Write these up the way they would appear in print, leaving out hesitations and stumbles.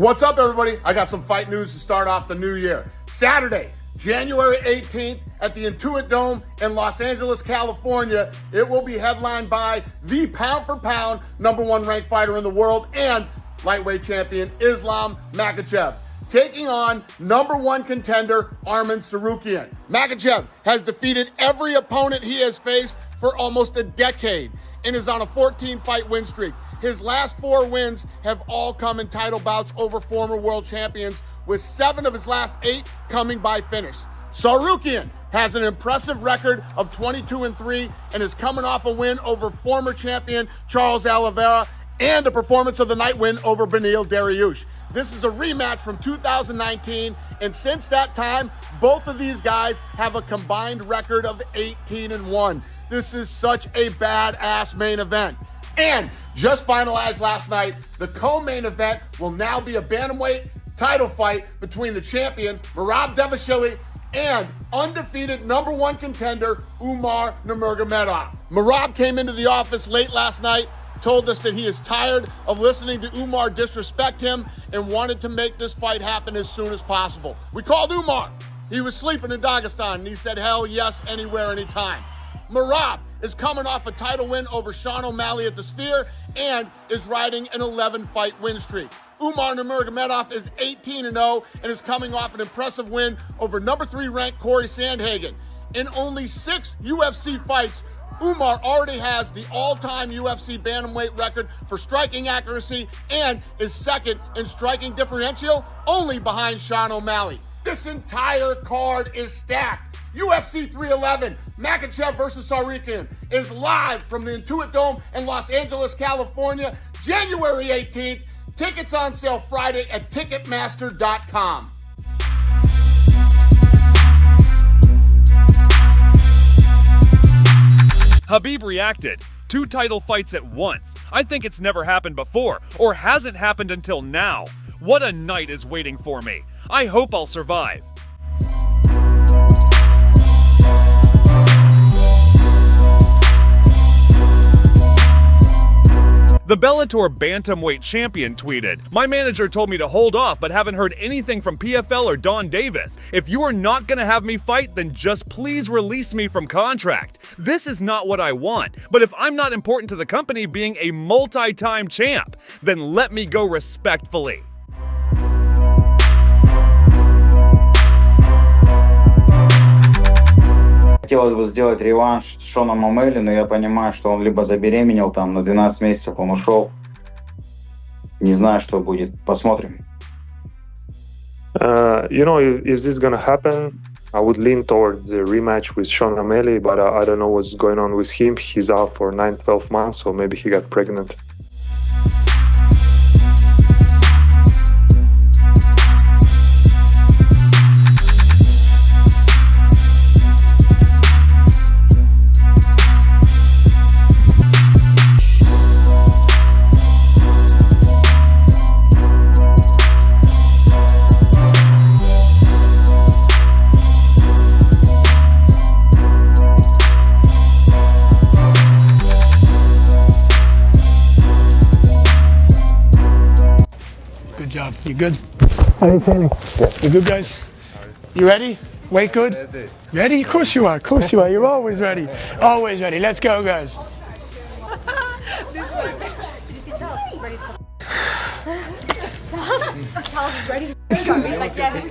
What's up, everybody? I got some fight news to start off the new year. Saturday, January 18th at the Intuit Dome in Los Angeles, California. It will be headlined by the pound-for-pound #1 ranked fighter in the world and lightweight champion Islam Makhachev, taking on #1 contender Arman Tsarukyan. Makhachev has defeated every opponent he has faced for almost a decade and is on a 14-fight win streak. His last 4 wins have all come in title bouts over former world champions, with 7 of his last 8 coming by finish. Tsarukyan has an impressive record of 22-3 and is coming off a win over former champion Charles Oliveira and a performance of the night win over Beneil Dariush. This is a rematch from 2019, and since that time, both of these guys have a combined record of 18-1. This is such a badass main event. And just finalized last night, the co-main event will now be a bantamweight title fight between the champion Merab and undefeated #1 contender Umar Merab. Merab came into the office late last night, told us that he is tired of listening to Umar disrespect him and wanted to make this fight happen as soon as possible. We called Umar. He was sleeping in Dagestan, and he said, hell yes, anywhere, anytime. Merab is coming off a title win over Sean O'Malley at the Sphere and is riding an 11-fight win streak. Umar Nurmagomedov is 18-0 and is coming off an impressive win over #3 ranked Corey Sandhagen. In only 6 UFC fights, Umar already has the all-time UFC bantamweight record for striking accuracy and is second in striking differential, only behind Sean O'Malley. This entire card is stacked. UFC 311, Makhachev versus Tsarukyan, is live from the Intuit Dome in Los Angeles, California, January 18th. Tickets on sale Friday at Ticketmaster.com. Khabib reacted. 2 title fights at once. I think it's never happened before, or hasn't happened until now. What a night is waiting for me. I hope I'll survive. The Bellator bantamweight champion tweeted, "My manager told me to hold off, but haven't heard anything from PFL or Don Davis. If you are not gonna have me fight, then just please release me from contract. This is not what I want, but if I'm not important to the company being a multi-time champ, then let me go respectfully." Хотелось бы сделать реванш с Шоном O'Malley, но я понимаю, что он либо забеременел, там на 12 месяцев он ушел. Не знаю, что будет. Посмотрим. If this is gonna happen, I would lean towards the rematch with Sean O'Malley, but I don't know what's going on with him. He's out for 9-12 months, so maybe he got pregnant. Good job. You good? How are you feeling? You good, guys? You ready? Weight good? Ready? Of course you are. Of course you are. You're always ready. Always ready. Let's go, guys. Did you see Charles? Ready to Charles is ready to start. He's like, yeah.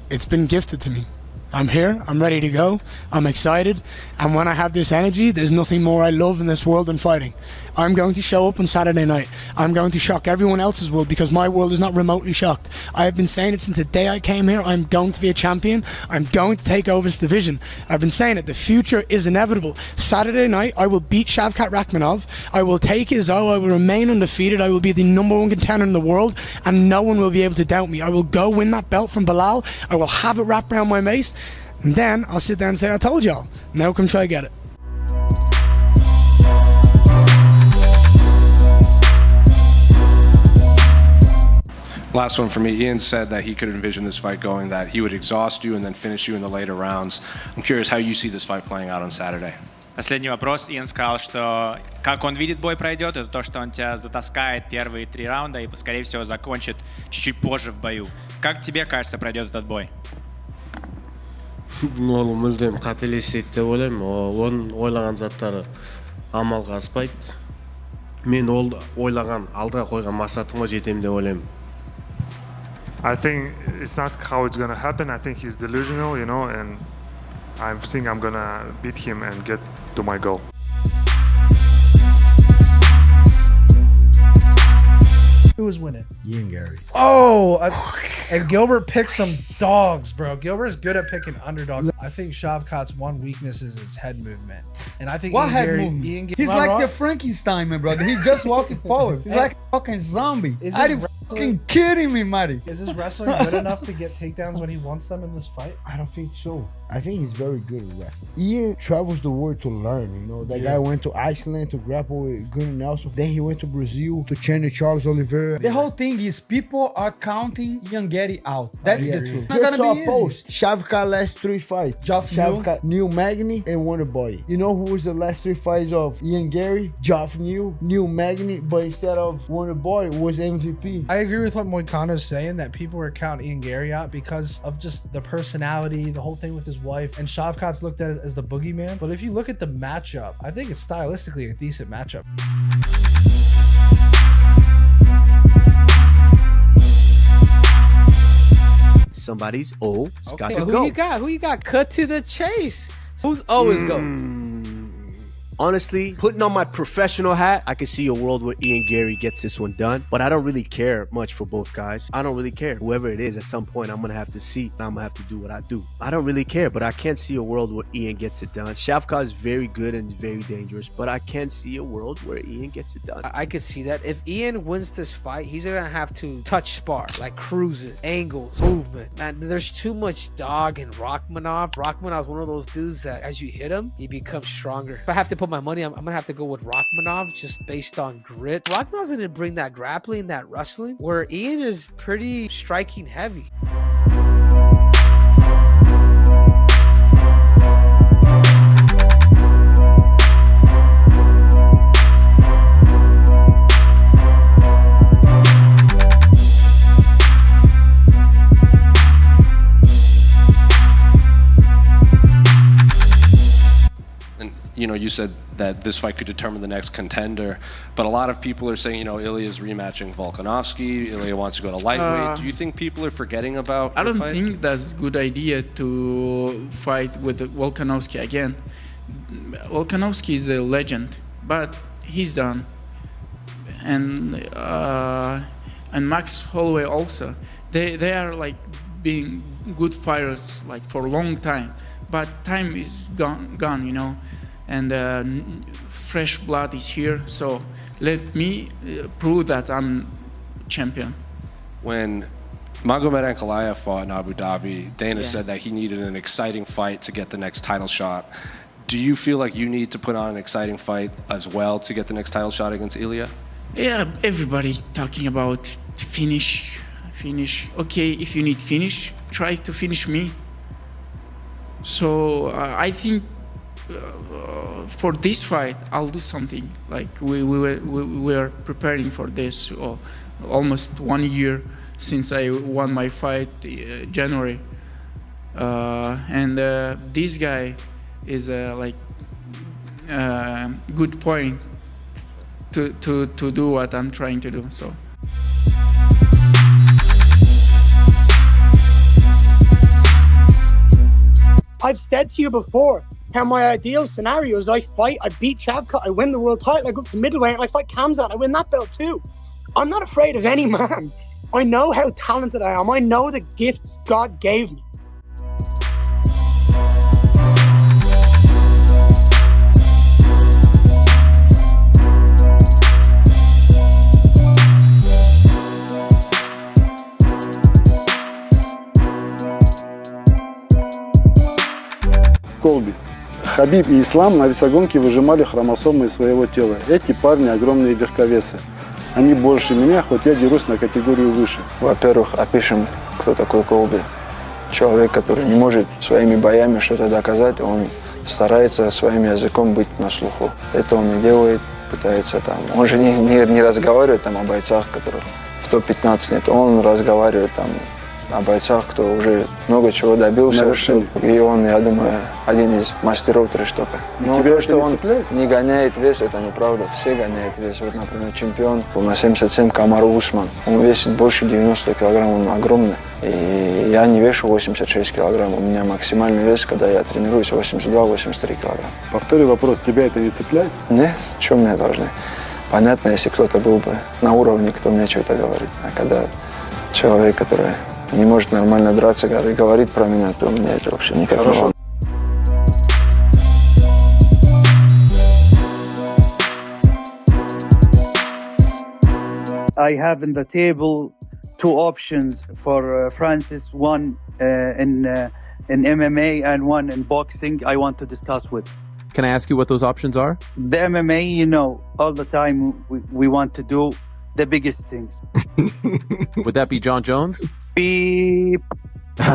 It's been gifted to me. I'm here, I'm ready to go, I'm excited, and when I have this energy, there's nothing more I love in this world than fighting. I'm going to show up on Saturday night. I'm going to shock everyone else's world because my world is not remotely shocked. I have been saying it since the day I came here. I'm going to be a champion. I'm going to take over this division. I've been saying it. The future is inevitable. Saturday night, I will beat Shavkat Rakhmonov. I will take his O. I will remain undefeated. I will be the #1 contender in the world, and no one will be able to doubt me. I will go win that belt from Bilal. I will have it wrapped around my waist, and then I'll sit there and say, I told y'all. Now come try get it. Last one for me. Ian said that he could envision this fight going that he would exhaust you and then finish you in the later rounds. I'm curious how you see this fight playing out on Saturday. Последний вопрос. Иэн сказал, что как он видит бой пройдет, это то, что он тебя затаскает первые 3 раунда и, скорее всего, закончит чуть-чуть позже в бою. Как тебе кажется, пройдет этот бой? Ол мүлдем қателеседі деп ойлаймын. Оның ойлаған заттары амалға аспайды. Мен ол ойлаған, алдыға қойған мақсатыма жетемін деп ойлаймын. I think it's not how it's gonna happen. I think he's delusional, you know, and I think I'm gonna beat him and get to my goal. Who was winning? Ian Gary. Oh, and Gilbert picked some dogs, bro. Gilbert's good at picking underdogs. I think Shavkat's one weakness is his head movement. And I think What head movement? He's like the Frankenstein, man, brother. He's just walking forward. He's like a fucking zombie. Are you fucking kidding me, Marty? Is his wrestling good enough to get takedowns when he wants them in this fight? I don't think so. I think he's very good at wrestling. Ian travels the world to learn, you know. That guy went to Iceland to grapple with Gunnar Nelson. Then he went to Brazil to train with Charles Oliveira. The whole thing is people are counting Ian Gary out. That's the truth. It's not gonna be easy. Shavkat last 3 fights. Shavkat, Neil Magny, and Wonderboy. You know who was the last 3 fights of Ian Gary? Geoff Neil Magny, but instead of Wonderboy was MVP. I agree with what Moicano is saying, that people were counting Ian Gary out because of just the personality, the whole thing with his wife, and Shavkat's looked at it as the boogeyman. But if you look at the matchup, I think it's stylistically a decent matchup. Somebody's O. Got to who go. you got? Who you got? Cut to the chase. Who's O is go? Honestly, putting on my professional hat, I can see a world where Ian Gary gets this one done, but I don't really care much for both guys. I don't really care. Whoever it is, at some point, I'm going to have to see, and I'm going to have to do what I do. I don't really care, but I can't see a world where Ian gets it done. Shavkat is very good and very dangerous, but I can see a world where Ian gets it done. I could see that. If Ian wins this fight, he's going to have to touch spar, like cruising, angles, movement. Man, there's too much dog in Rachmanov. Rachmanov's one of those dudes that as you hit him, he becomes stronger. If I have to put my money, I'm going to have to go with Rachmanov just based on grit. Rachmanov's going to bring that grappling, that wrestling, where Ian is pretty striking heavy. You know, you said that this fight could determine the next contender, but a lot of people are saying, you know, Ilya's rematching Volkanovski. Ilya wants to go to lightweight. Do you think people are forgetting about I don't think that's a good idea to fight with Volkanovski again. Volkanovski is a legend, but he's done. And Max Holloway also. They are like being good fighters like for a long time, but time is gone, you know. And fresh blood is here, so let me prove that I'm champion. When Magomed Ankalaev fought in Abu Dhabi, Dana said that he needed an exciting fight to get the next title shot. Do you feel like you need to put on an exciting fight as well to get the next title shot against Ilya? Yeah, everybody talking about finish. Okay, if you need finish, try to finish me. So I think for this fight, I'll do something. Like we were preparing for this almost 1 year since I won my fight January, and this guy is like good point to do what I'm trying to do. So. I've said to you before how my ideal scenario is I fight, I beat Shavkat, I win the world title, I go up to middleweight and I fight Khamzat, I win that belt too. I'm not afraid of any man. I know how talented I am. I know the gifts God gave me. Colby. Хабиб и Ислам на весогонке выжимали хромосомы из своего тела. Эти парни огромные легковесы. Они больше меня, хоть я дерусь на категорию выше. Во-первых, опишем, кто такой Колби. Человек, который не может своими боями что-то доказать, он старается своим языком быть на слуху. Это он и делает, пытается там. Он же не разговаривает там о бойцах, которых в топ-15 нет. Он разговаривает там о бойцах, кто уже много чего добился. И он, я думаю, один из мастеров трэш-тока. Но то, что он не гоняет вес, это неправда. Все гоняют вес. Вот, например, чемпион на 77 Умар Усман. Он весит больше 90 килограмм, он огромный. И я не вешу 86 килограмм. У меня максимальный вес, когда я тренируюсь, 82-83 килограмма. Повторю вопрос, тебя это не цепляет? Нет, что мне должны? Понятно, если кто-то был бы на уровне, кто мне что-то говорит. А когда человек, который не может нормально драться и говорит про меня, то мне это вообще никак не волнует. I have in the table two options for Francis, one in MMA and one in boxing I want to discuss with. Can I ask you what those options are? The MMA, you know, all the time we want to do the biggest things. Would that be John Jones? Beep. Wow.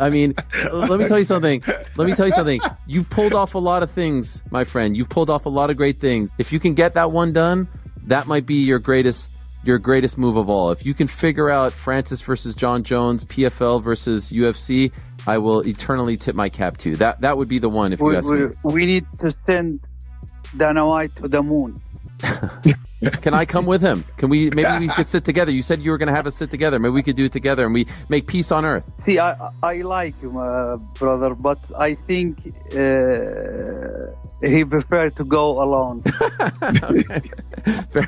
I mean, let me tell you something. You've pulled off a lot of things, my friend. You've pulled off a lot of great things. If you can get that one done, that might be your greatest move of all. If you can figure out Francis versus John Jones, PFL versus UFC, I will eternally tip my cap to. That would be the one if you ask me. We need to send Dana White to the moon. Can I come with him? Maybe we could sit together. You said you were going to have us sit together. Maybe we could do it together and we make peace on earth. See, I like him, brother, but I think he preferred to go alone. Okay. Fair.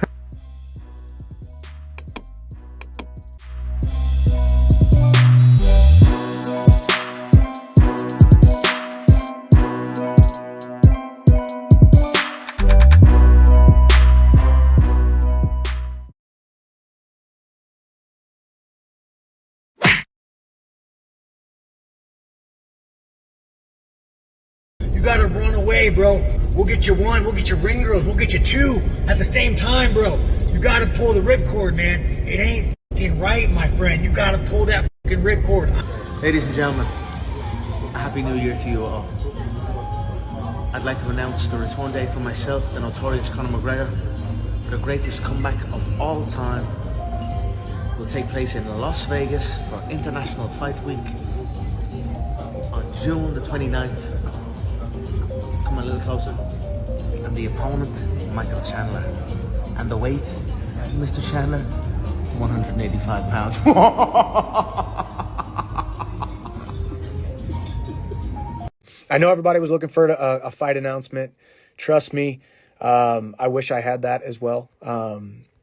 You gotta run away, bro. We'll get you one, we'll get you ring girls, we'll get you two at the same time, bro. You gotta pull the ripcord, man. It ain't fucking right, my friend. You gotta pull that fucking ripcord. Ladies and gentlemen, a happy new year to you all. I'd like to announce the return date for myself, the notorious Conor McGregor, for the greatest comeback of all time. It will take place in Las Vegas for International Fight Week on June the 29th. Come a little closer. And the opponent, Michael Chandler. And the weight, Mr. Chandler, 185 pounds. I know everybody was looking for a fight announcement. Trust me, I wish I had that as well.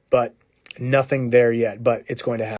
But nothing there yet, but it's going to happen.